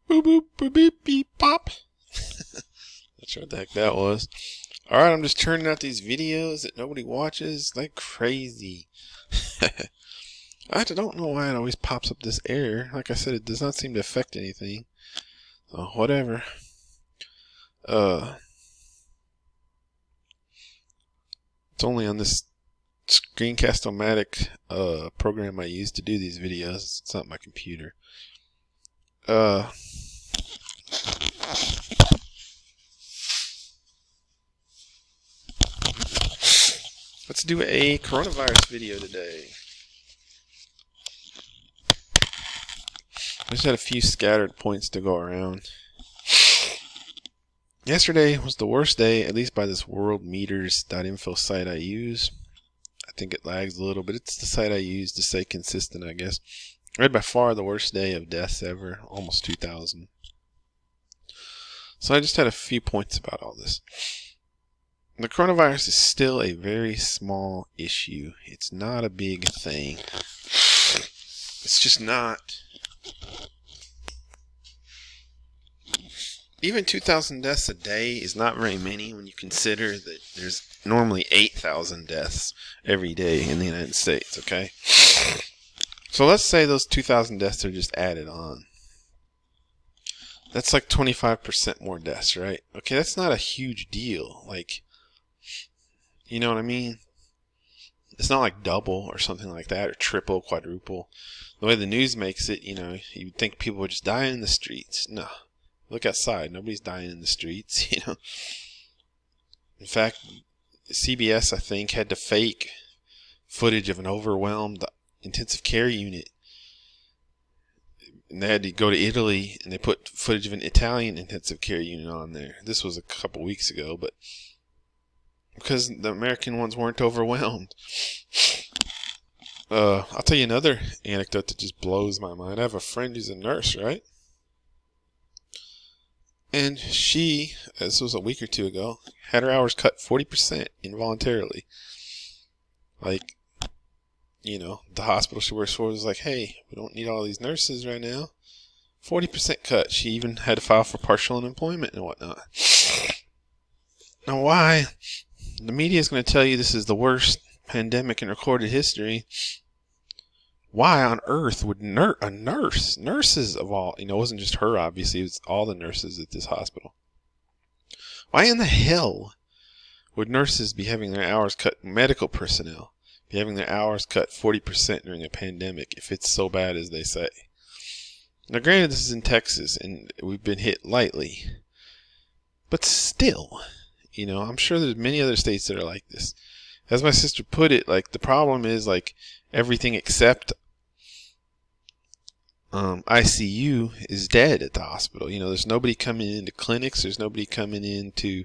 Boop boop boop beep beep pop. Not sure what the heck that was. Alright, I'm just churning out these videos that nobody watches like crazy. I don't know why it always pops up this error. Like I said, it does not seem to affect anything. So, whatever. It's only on this Screencast-O-Matic program I use to do these videos. It's not my computer. Let's do a coronavirus video today. I just had a few scattered points to go around. Yesterday was the worst day, at least by this worldmeters.info site I use. I think it lags a little, but it's the site I use to stay consistent, I guess. I had by far the worst day of deaths ever, almost 2,000. So I just had a few points about all this. The coronavirus is still a very small issue. It's not a big thing. It's just not. Even 2,000 deaths a day is not very many when you consider that there's normally 8,000 deaths every day in the United States, okay? So let's say those 2,000 deaths are just added on. That's like 25% more deaths, right? Okay, that's not a huge deal. Like, you know what I mean? It's not like double or something like that, or triple, quadruple. The way the news makes it, you'd think people would just die in the streets. No. Look outside. Nobody's dying in the streets, In fact, CBS, I think, had to fake footage of an overwhelmed intensive care unit. And they had to go to Italy, and they put footage of an Italian intensive care unit on there. This was a couple weeks ago, but because the American ones weren't overwhelmed. I'll tell you another anecdote that just blows my mind. I have a friend who's a nurse, right? And she, this was a week or two ago, had her hours cut 40% involuntarily. Like, the hospital she works for was like, hey, we don't need all these nurses right now. 40% cut. She even had to file for partial unemployment and whatnot. Now, why? The media is going to tell you this is the worst pandemic in recorded history. Why on earth would nurses of all, it wasn't just her, obviously, it was all the nurses at this hospital. Why in the hell would nurses be having their hours cut, medical personnel, be having their hours cut 40% during a pandemic if it's so bad as they say? Now, granted, this is in Texas, and we've been hit lightly. But still, I'm sure there's many other states that are like this. As my sister put it, like, the problem is, like, everything except ICU is dead at the hospital. There's nobody coming into clinics. There's nobody coming into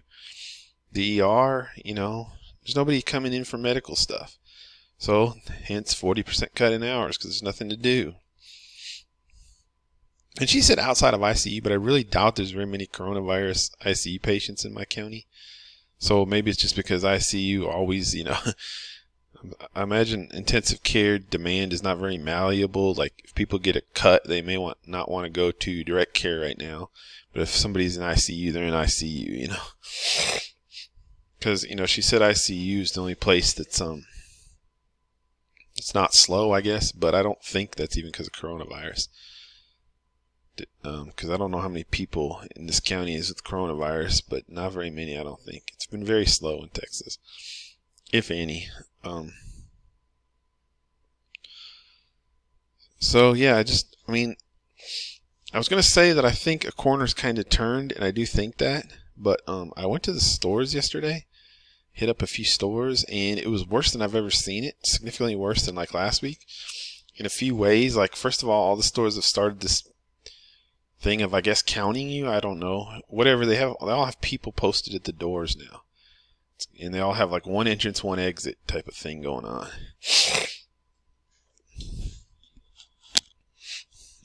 the ER. There's nobody coming in for medical stuff. So, hence 40% cut in hours because there's nothing to do. And she said outside of ICU, but I really doubt there's very many coronavirus ICU patients in my county. So maybe it's just because ICU always, I imagine intensive care demand is not very malleable. Like, if people get a cut, they may not want to go to direct care right now. But if somebody's in ICU, they're in ICU, Because, she said ICU is the only place that's, it's not slow, I guess. But I don't think that's even because of coronavirus. Because I don't know how many people in this county is with coronavirus, but not very many, I don't think. It's been very slow in Texas, if any. So yeah, I was going to say that I think a corner's kind of turned, and I do think that, but I went to the stores yesterday, hit up a few stores, and it was worse than I've ever seen it, significantly worse than like last week, in a few ways. Like, first of all the stores have started this thing of, I guess, counting you. I don't know. Whatever they all have people posted at the doors now. And they all have like one entrance, one exit type of thing going on.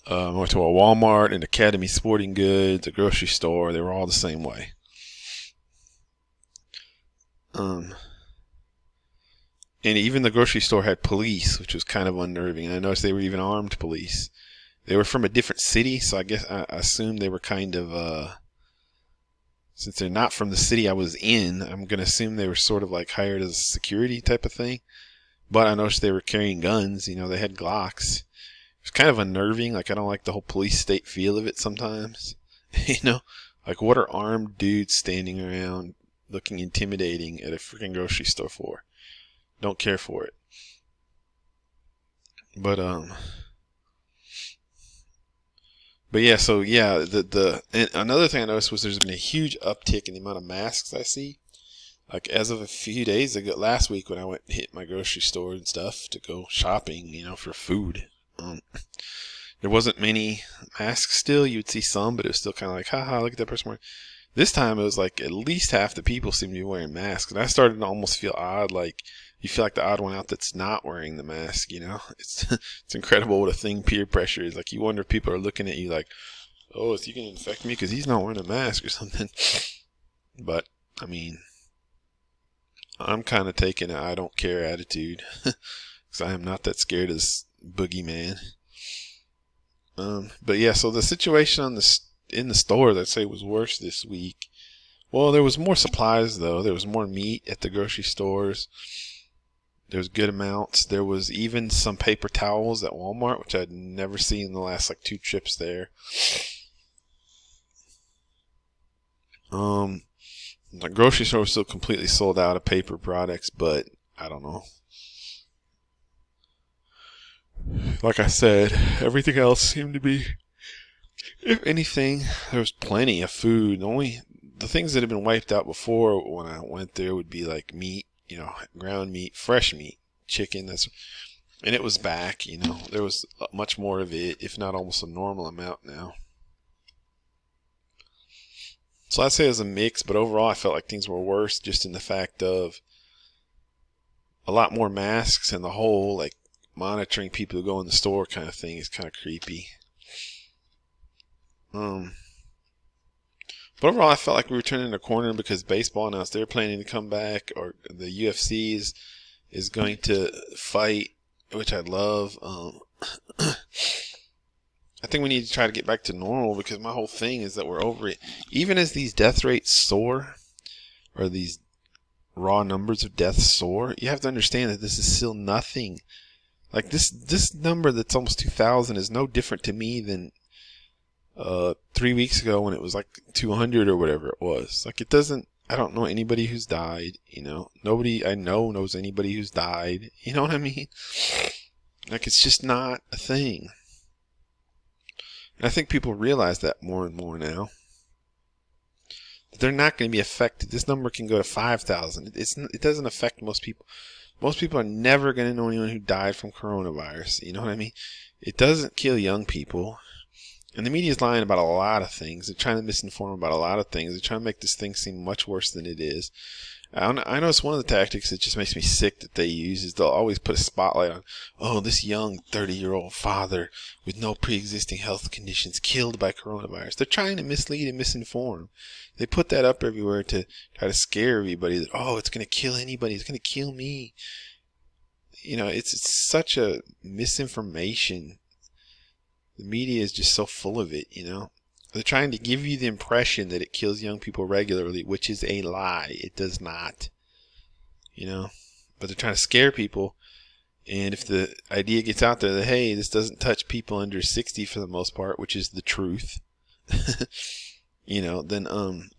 I went to a Walmart, an Academy Sporting Goods, a grocery store. They were all the same way. And even the grocery store had police, which was kind of unnerving. I noticed they were even armed police. They were from a different city, so I guess I assumed they were kind of, since they're not from the city I was in, I'm going to assume they were sort of like hired as a security type of thing. But I noticed they were carrying guns. You know, they had Glocks. It's kind of unnerving. Like, I don't like the whole police state feel of it sometimes. You know, like, what are armed dudes standing around looking intimidating at a freaking grocery store for? Don't care for it. But yeah, so yeah, and another thing I noticed was there's been a huge uptick in the amount of masks I see. Like, as of a few days ago, last week when I went and hit my grocery store and stuff to go shopping, you know, for food, there wasn't many masks still. You would see some, but it was still kind of like, haha, look at that person wearing. This time it was like at least half the people seemed to be wearing masks. And I started to almost feel odd, like you feel like the odd one out that's not wearing the mask, you know? It's incredible what a thing peer pressure is. Like, you wonder if people are looking at you like, oh, is he going to infect me because he's not wearing a mask or something? But, I mean, I'm kind of taking an I don't care attitude because I am not that scared of this boogeyman. But yeah, so the situation in the store, I'd say, was worse this week. Well, there was more supplies though. There was more meat at the grocery stores. There was good amounts. There was even some paper towels at Walmart, which I'd never seen in the last like 2 trips there. The grocery store was still completely sold out of paper products, but I don't know. Like I said, everything else seemed to be, if anything, there was plenty of food. The things that had been wiped out before when I went there would be like meat, you know, ground meat, fresh meat, chicken, and it was back, you know. There was much more of it, if not almost a normal amount now. So I'd say it was a mix, but overall I felt like things were worse just in the fact of a lot more masks and the whole like monitoring people who go in the store kind of thing is kind of creepy. But overall I felt like we were turning a corner because baseball announced they're planning to come back, or the UFC is going to fight, which I love. I think we need to try to get back to normal because my whole thing is that we're over it. Even as these death rates soar, or these raw numbers of deaths soar, you have to understand that this is still nothing. Like this number that's almost 2,000 is no different to me than 3 weeks ago when it was like 200 or whatever it was. Like, I don't know anybody who's died, you know. Nobody I know knows anybody who's died. You know what I mean? Like, it's just not a thing. And I think people realize that more and more now. They're not going to be affected. This number can go to 5,000. It doesn't affect most people. Most people are never going to know anyone who died from coronavirus. You know what I mean? It doesn't kill young people. And the media is lying about a lot of things. They're trying to misinform about a lot of things. They're trying to make this thing seem much worse than it is. I know it's one of the tactics that just makes me sick that they use is they'll always put a spotlight on, oh, this young 30-year-old father with no pre-existing health conditions killed by coronavirus. They're trying to mislead and misinform. They put that up everywhere to try to scare everybody that, oh, it's going to kill anybody. It's going to kill me. You know, it's such a misinformation. The media is just so full of it, you know. They're trying to give you the impression that it kills young people regularly, which is a lie. It does not. You know? But they're trying to scare people. And if the idea gets out there that, hey, this doesn't touch people under 60 for the most part, which is the truth, you know, then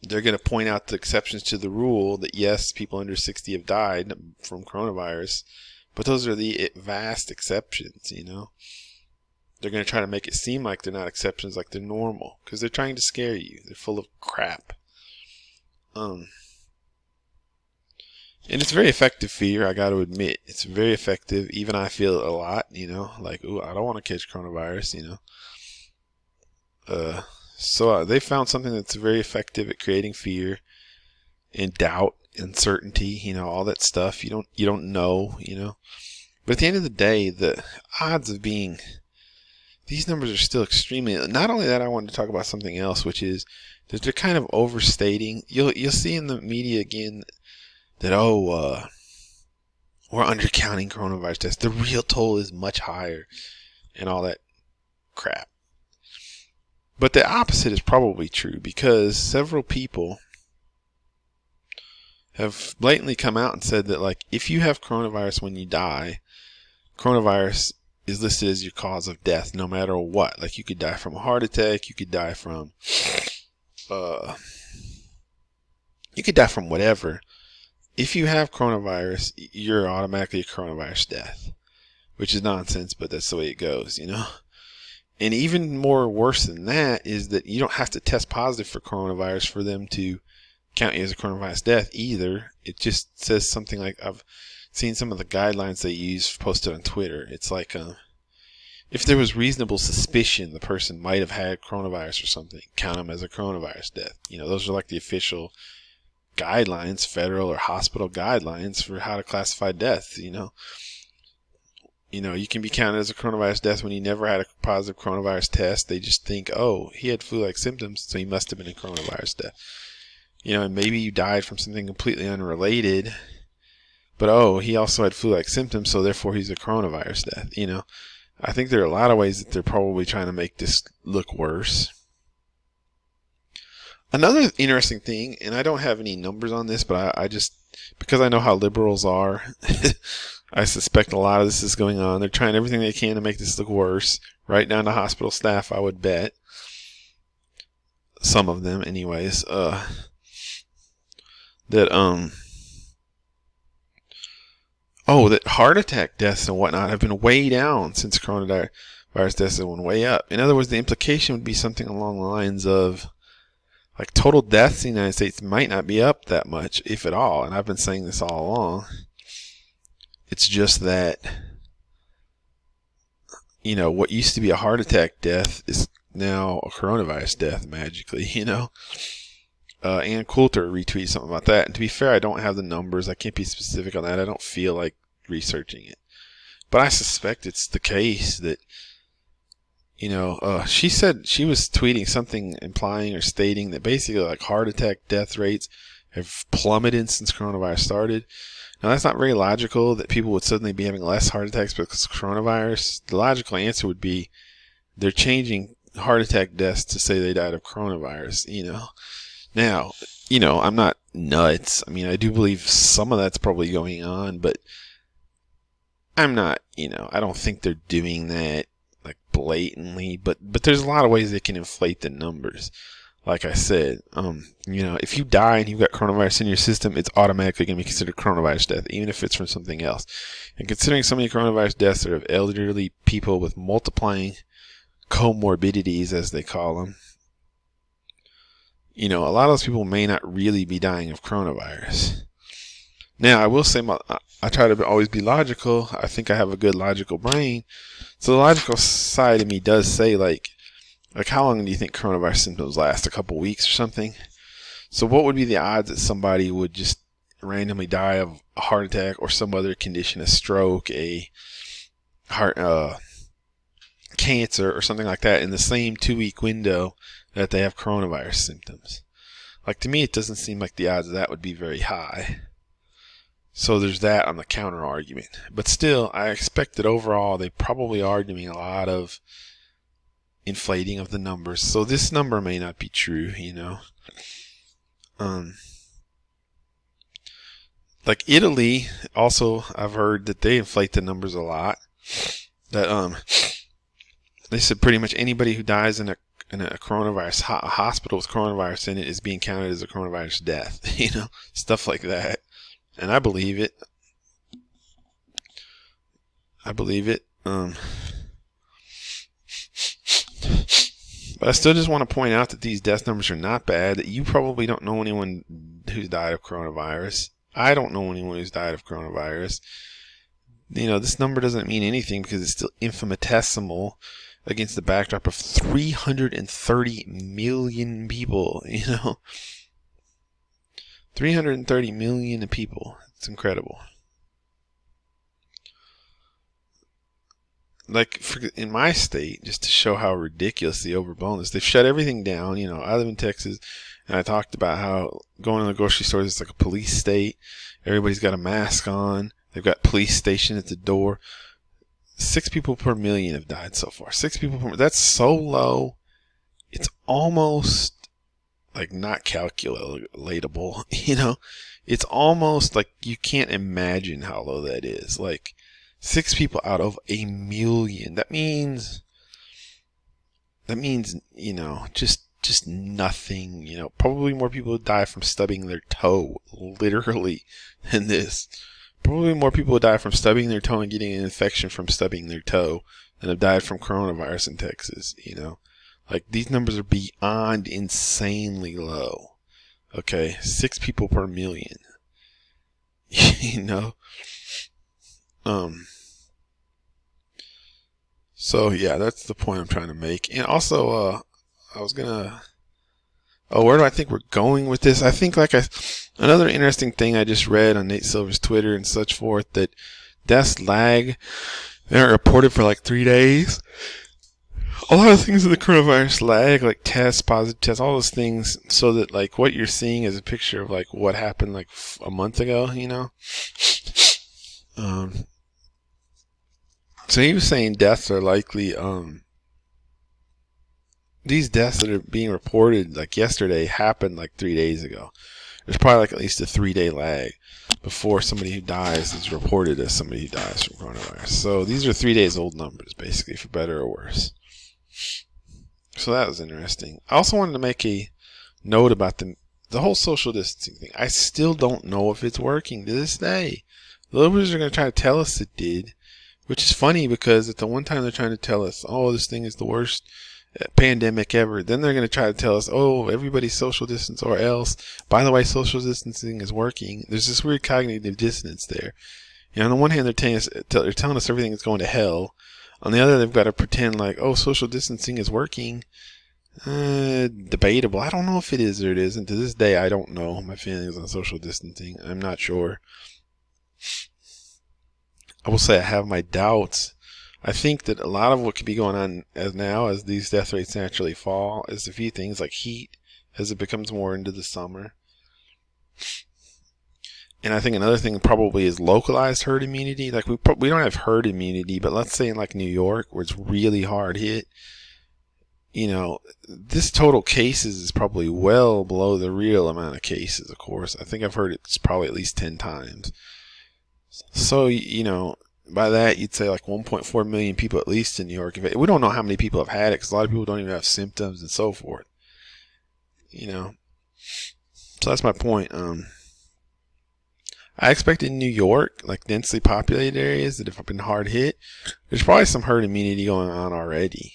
they're going to point out the exceptions to the rule that, yes, people under 60 have died from coronavirus. But those are the vast exceptions, you know. They're going to try to make it seem like they're not exceptions, like they're normal, because they're trying to scare you. They're full of crap. And it's very effective fear, I got to admit. It's very effective. Even I feel it a lot, you know, like, ooh, I don't want to catch coronavirus, you know. So they found something that's very effective at creating fear and doubt, uncertainty, you know, all that stuff. You don't know, you know. But at the end of the day, the odds of being... These numbers are still extremely... Not only that, I wanted to talk about something else, which is that they're kind of overstating. You'll see in the media again that, we're undercounting coronavirus tests. The real toll is much higher and all that crap. But the opposite is probably true, because several people have blatantly come out and said that, like, if you have coronavirus when you die, coronavirus is listed as your cause of death no matter what. Like, you could die from a heart attack, you could die from whatever. If you have coronavirus, you're automatically a coronavirus death, which is nonsense, but that's the way it goes, you know? And even more worse than that is that you don't have to test positive for coronavirus for them to count you as a coronavirus death either. It just says something like, I've seen some of the guidelines they use posted on Twitter. It's like, if there was reasonable suspicion the person might have had coronavirus or something, count them as a coronavirus death. You know, those are like the official guidelines, federal or hospital guidelines for how to classify death, you know. You know, you can be counted as a coronavirus death when you never had a positive coronavirus test. They just think, oh, he had flu-like symptoms, so he must have been a coronavirus death. You know, and maybe you died from something completely unrelated, but oh, he also had flu-like symptoms, so therefore he's a coronavirus death. You know, I think there are a lot of ways that they're probably trying to make this look worse. Another interesting thing, and I don't have any numbers on this, but I just, because I know how liberals are, I suspect a lot of this is going on. They're trying everything they can to make this look worse, right down to hospital staff, I would bet. Some of them, anyways. That heart attack deaths and whatnot have been way down since coronavirus deaths have went way up. In other words, the implication would be something along the lines of, like, total deaths in the United States might not be up that much, if at all. And I've been saying this all along. It's just that, you know, what used to be a heart attack death is now a coronavirus death magically, you know. Ann Coulter retweeted something about that. And to be fair, I don't have the numbers. I can't be specific on that. I don't feel like researching it. But I suspect it's the case that, you know, she said she was tweeting something implying or stating that basically, like, heart attack death rates have plummeted since coronavirus started. Now, that's not very logical that people would suddenly be having less heart attacks because of coronavirus. The logical answer would be they're changing heart attack deaths to say they died of coronavirus, you know. Now, you know, I'm not nuts. I mean, I do believe some of that's probably going on, but I'm not, you know, I don't think they're doing that, like, blatantly, but there's a lot of ways they can inflate the numbers. Like I said, you know, if you die and you've got coronavirus in your system, it's automatically going to be considered coronavirus death, even if it's from something else. And considering so many coronavirus deaths are of elderly people with multiplying comorbidities, as they call them, you know, a lot of those people may not really be dying of coronavirus. Now, I will say I try to always be logical. I think I have a good logical brain. So the logical side of me does say, like, how long do you think coronavirus symptoms last? A couple weeks or something? So what would be the odds that somebody would just randomly die of a heart attack or some other condition, a stroke, a heart cancer or something like that in the same 2-week window that they have coronavirus symptoms? Like, to me, it doesn't seem like the odds of that would be very high. So there's that on the counter argument. But still, I expect that overall they probably are doing a lot of inflating of the numbers. So this number may not be true, you know. Like Italy, also, I've heard that they inflate the numbers a lot. That they said pretty much anybody who dies in a coronavirus hospital with coronavirus in it is being counted as a coronavirus death. You know, stuff like that. And I believe it. But I still just want to point out that these death numbers are not bad, that you probably don't know anyone who's died of coronavirus. I don't know anyone who's died of coronavirus. You know, this number doesn't mean anything because it's still infinitesimal against the backdrop of 330 million people, you know. 330 million people. It's incredible. Like, in my state, just to show how ridiculous the overblown is, they've shut everything down. You know, I live in Texas, and I talked about how going to the grocery stores is like a police state. Everybody's got a mask on. They've got police stationed at the door. 6 people per million have died so far. 6 people per million. That's so low. it's almost like not calculatable, it's almost like you can't imagine how low that is. Like 6 people out of 1,000,000. That means, just nothing, probably more people die from stubbing their toe, literally, than this. Probably more people die from stubbing their toe and getting an infection from stubbing their toe than have died from coronavirus in Texas, Like, these numbers are beyond insanely low. Okay, 6 people per million. So yeah, that's the point I'm trying to make. And also, where do I think we're going with this? I think another interesting thing I just read on Nate Silver's Twitter and such forth, that deaths lag. They aren't reported for like 3 days. A lot of things in the coronavirus lag, like tests, positive tests, all those things, so that like what you're seeing is a picture of like what happened like a month ago, So he was saying deaths are likely, these deaths that are being reported like yesterday happened like 3 days ago. There's probably like at least a 3-day lag before somebody who dies is reported as somebody who dies from coronavirus. So these are 3 days old numbers, basically, for better or worse. So that was interesting. I also wanted to make a note about the whole social distancing thing. I still don't know if it's working to this day. The liberals are going to try to tell us it did, which is funny because at the one time they're trying to tell us, oh, this thing is the worst pandemic ever. Then they're going to try to tell us, oh, everybody social distance or else. By the way, social distancing is working. There's this weird cognitive dissonance there. On the one hand, they're telling us everything is going to hell. On the other, they've got to pretend like, oh, social distancing is working. Debatable. I don't know if it is or it isn't. To this day, I don't know my feelings on social distancing. I'm not sure. I will say I have my doubts. I think that a lot of what could be going on as these death rates naturally fall is a few things like heat as it becomes more into the summer. And I think another thing probably is localized herd immunity. Like we don't have herd immunity, but let's say in like New York where it's really hard hit, this total cases is probably well below the real amount of cases, of course. I think I've heard it's probably at least 10 times. So, by that you'd say like 1.4 million people at least in New York. We don't know how many people have had it because a lot of people don't even have symptoms and so forth. So that's my point. I expect in New York, like densely populated areas that have been hard hit, there's probably some herd immunity going on already,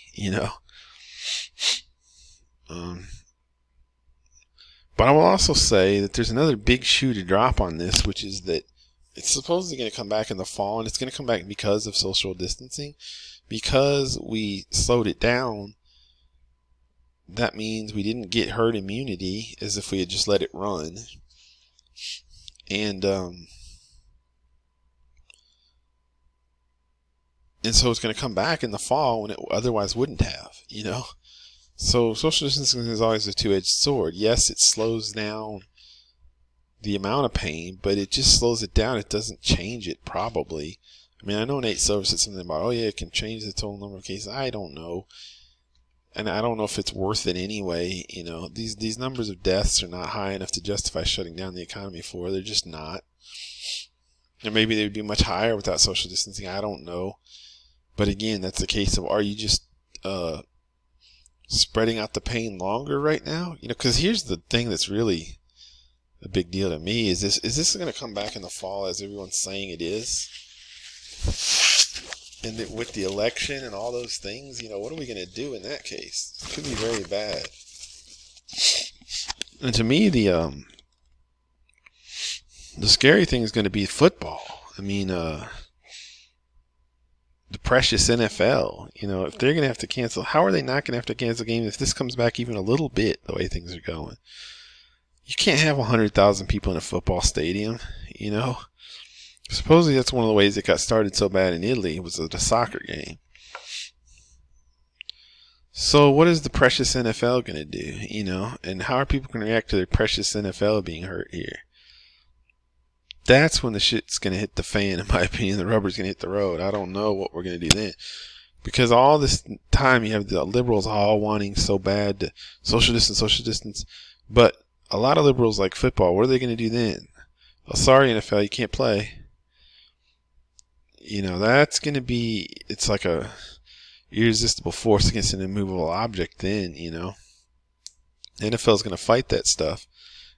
But I will also say that there's another big shoe to drop on this, which is that it's supposedly going to come back in the fall, and it's going to come back because of social distancing. Because we slowed it down, that means we didn't get herd immunity as if we had just let it run. And so it's going to come back in the fall when it otherwise wouldn't have, So social distancing is always a two-edged sword. Yes, it slows down the amount of pain, but it just slows it down. It doesn't change it, probably. I mean, I know Nate Silver said something about, oh yeah, it can change the total number of cases. I don't know. And I don't know if it's worth it anyway. These numbers of deaths are not high enough to justify shutting down the economy for. They're just not. And maybe they would be much higher without social distancing. I don't know. But again, that's a case of, are you just spreading out the pain longer right now? Because here's the thing that's really a big deal to me. Is this going to come back in the fall as everyone's saying it is? And with the election and all those things, what are we going to do in that case? It could be very bad. And to me, the scary thing is going to be football. I mean, the precious NFL. If they're going to have to cancel, how are they not going to have to cancel games if this comes back even a little bit the way things are going? You can't have 100,000 people in a football stadium, Supposedly that's one of the ways it got started so bad in Italy was at a soccer game. So what is the precious NFL going to do, And how are people going to react to their precious NFL being hurt here? That's when the shit's going to hit the fan, in my opinion. The rubber's going to hit the road. I don't know what we're going to do then. Because all this time you have the liberals all wanting so bad to social distance. But a lot of liberals like football. What are they going to do then? Oh, sorry, NFL, you can't play. That's going to be, it's like a irresistible force against an immovable object then, The NFL is going to fight that stuff.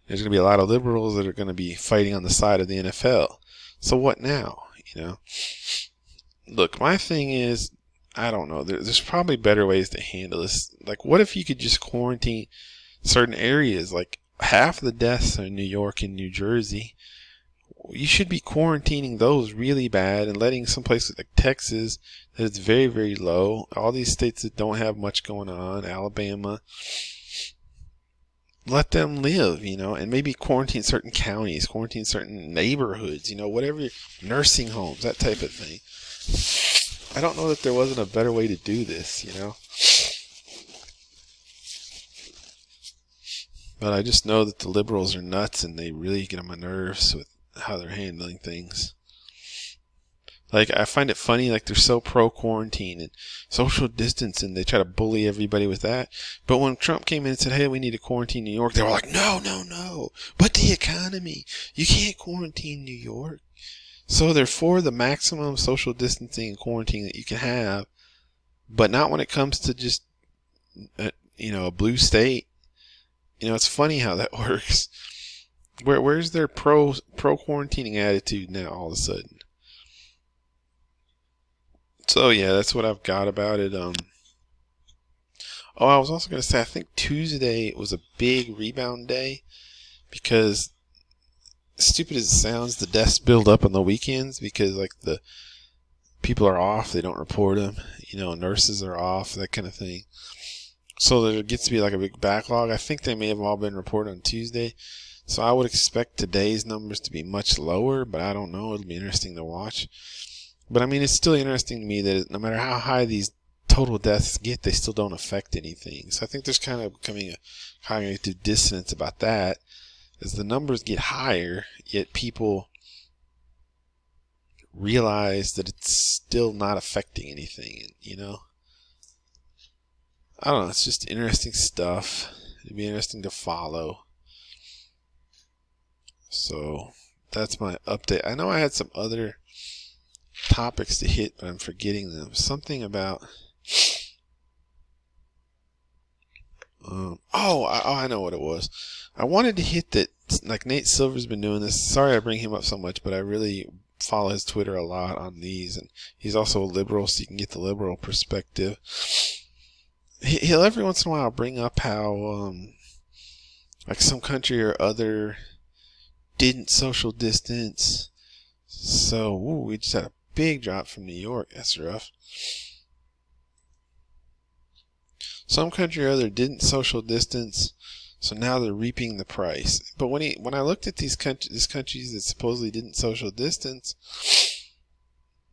There's going to be a lot of liberals that are going to be fighting on the side of the NFL. So what now? Look, my thing is, I don't know. There's probably better ways to handle this. Like, what if you could just quarantine certain areas? Like, half the deaths are in New York and New Jersey. You should be quarantining those really bad and letting some places like Texas that it's very, very low. All these states that don't have much going on, Alabama, let them live, and maybe quarantine certain counties, quarantine certain neighborhoods, whatever, nursing homes, that type of thing. I don't know that there wasn't a better way to do this, But I just know that the liberals are nuts and they really get on my nerves with how they're handling things. Like, I find it funny, like, they're so pro-quarantine and social distance, and they try to bully everybody with that. But when Trump came in and said, hey, we need to quarantine New York, they were like, no. But the economy, you can't quarantine New York. So they're for the maximum social distancing and quarantine that you can have, but not when it comes to just, a blue state. It's funny how that works. Where's their pro quarantining attitude now all of a sudden? So yeah, that's what I've got about it. I was also going to say, I think Tuesday was a big rebound day because, stupid as it sounds, the deaths build up on the weekends because, like, the people are off, they don't report them, nurses are off, that kind of thing. So there gets to be like a big backlog. I think they may have all been reported on Tuesday. So I would expect today's numbers to be much lower, but I don't know. It'll be interesting to watch. But I mean, it's still interesting to me that no matter how high these total deaths get, they still don't affect anything. So I think there's kind of becoming a cognitive dissonance about that. As the numbers get higher, yet people realize that it's still not affecting anything, I don't know, it's just interesting stuff. It'd be interesting to follow. So, that's my update. I know I had some other topics to hit, but I'm forgetting them. Something about... I know what it was. I wanted to hit that, like, Nate Silver's been doing this. Sorry I bring him up so much, but I really follow his Twitter a lot on these, and he's also a liberal, so you can get the liberal perspective. He'll every once in a while bring up how, like, some country or other didn't social distance. So, we just had a big drop from New York. That's rough. Some country or other didn't social distance, so now they're reaping the price. But when I looked at these countries that supposedly didn't social distance,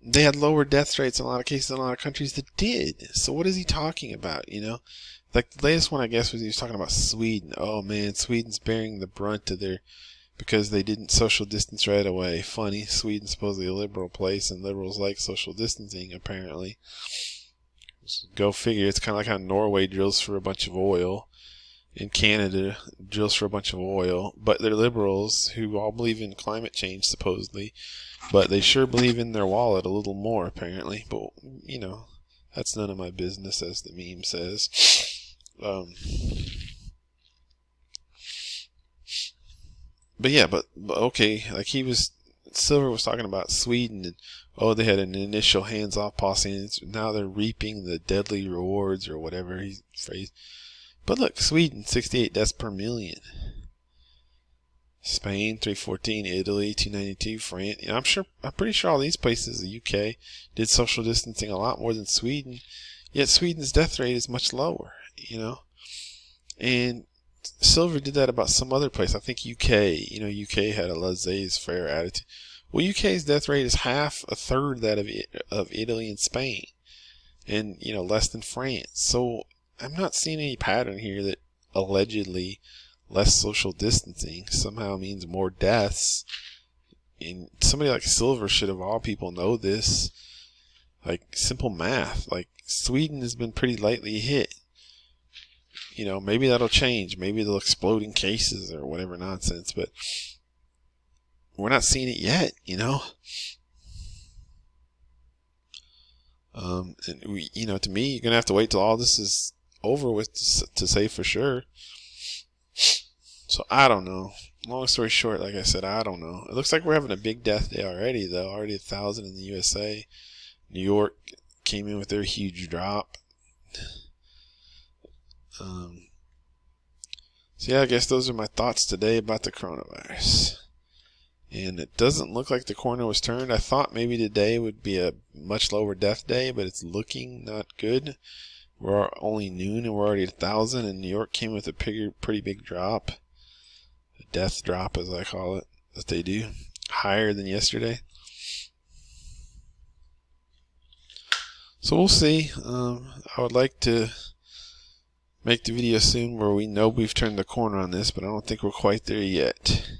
they had lower death rates in a lot of cases than a lot of countries that did. So what is he talking about, Like, the latest one, I guess, was he was talking about Sweden. Oh, man, Sweden's bearing the brunt of because they didn't social distance right away. Funny, Sweden's supposedly a liberal place, and liberals like social distancing, apparently. Go figure. It's kind of like how Norway drills for a bunch of oil, and Canada drills for a bunch of oil, but they're liberals who all believe in climate change, supposedly, but they sure believe in their wallet a little more, apparently. But, that's none of my business, as the meme says. But yeah, but okay, like Silver was talking about Sweden, and they had an initial hands-off policy, and now they're reaping the deadly rewards, or whatever he's phrased. But look, Sweden, 68 deaths per million. Spain, 314, Italy, 292, France. I'm pretty sure all these places, the UK, did social distancing a lot more than Sweden. Yet Sweden's death rate is much lower, And Silver did that about some other place. I think UK. UK had a laissez-faire attitude. Well, UK's death rate is a third that of Italy and Spain, and less than France. So I'm not seeing any pattern here that allegedly less social distancing somehow means more deaths. And somebody like Silver should, of all people, know this. Like, simple math. Like, Sweden has been pretty lightly hit. You know, maybe that'll change. Maybe they'll explode in cases or whatever nonsense, but we're not seeing it yet, you know? And we, you know, to me, you're going to have to wait till all this is over with to say for sure. So, I don't know. Long story short, like I said, I don't know. It looks like we're having a big death day already, though. Already 1,000 in the USA. New York came in with their huge drop. So yeah, I guess those are my thoughts today about the coronavirus. And it doesn't look like the corner was turned. I thought maybe today would be a much lower death day, but it's looking not good. We're only noon and we're already at 1,000, and New York came with a pretty big drop. A death drop, as I call it, that they do. Higher than yesterday. So we'll see. I would like to make the video soon where we know we've turned the corner on this, but I don't think we're quite there yet.